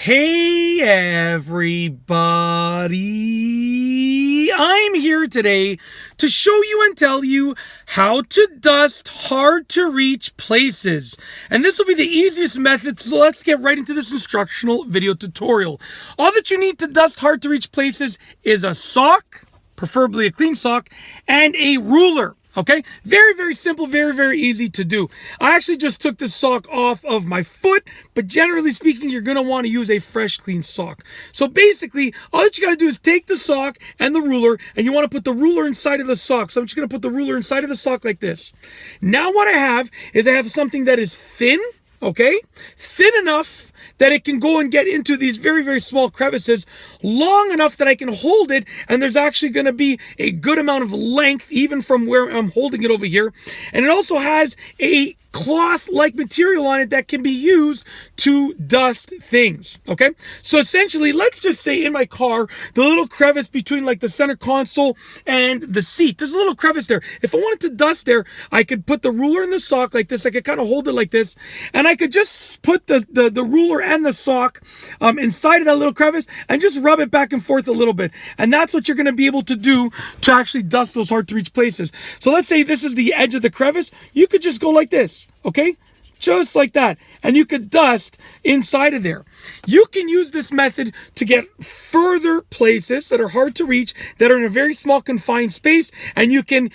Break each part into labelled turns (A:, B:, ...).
A: Hey everybody, I'm here today to show you and tell you how to dust hard to reach places. And this will be the easiest method, so let's get right into this instructional video tutorial. All that you need to dust hard to reach places is a sock, preferably a clean sock, and a ruler. Okay, very, very simple, very, very easy to do. I actually just took this sock off of my foot, but generally speaking, you're going to want to use a fresh, clean sock. So basically, all that you got to do is take the sock and the ruler, and you want to put the ruler inside of the sock. So I'm just going to put the ruler inside of the sock like this. Now what I have something that is thin, okay? Thin enough that it can go and get into these very, very small crevices, long enough that I can hold it, and there's actually going to be a good amount of length, even from where I'm holding it over here. And it also has a cloth-like material on it that can be used to dust things, okay? So essentially, let's just say in my car, the little crevice between like the center console and the seat, there's a little crevice there. If I wanted to dust there, I could put the ruler in the sock like this. I could kind of hold it like this, and I could just put the ruler and the sock inside of that little crevice and just rub it back and forth a little bit. And that's what you're going to be able to do to actually dust those hard to reach places. So let's say this is the edge of the crevice. You could just go like this. Okay, just like that, and you could dust inside of there. You can use this method to get further places that are hard to reach, that are in a very small confined space, and you can,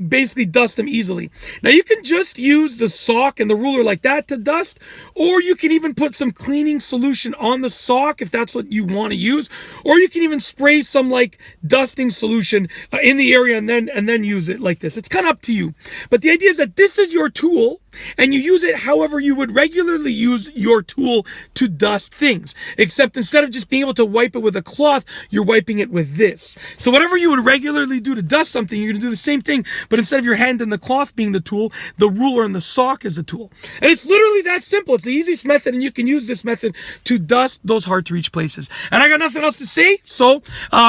A: basically dust them easily. Now you can just use the sock and the ruler like that to dust, or you can even put some cleaning solution on the sock if that's what you want to use, or you can even spray some like dusting solution in the area and then use it like this. It's kind of up to you. But the idea is that this is your tool, and you use it however you would regularly use your tool to dust things, except instead of just being able to wipe it with a cloth, you're wiping it with this. So whatever you would regularly do to dust something, you're going to do the same thing, but instead of your hand and the cloth being the tool, the ruler and the sock is the tool. And it's literally that simple. It's the easiest method, and you can use this method to dust those hard to reach places. And I got nothing else to say, so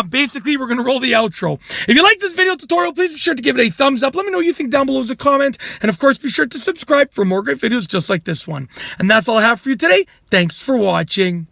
A: basically we're going to roll the outro. If you like this video tutorial, please be sure to give it a thumbs up. Let me know what you think down below as a comment, and of course be sure to subscribe for more great videos just like this one. And that's all I have for you today. Thanks for watching.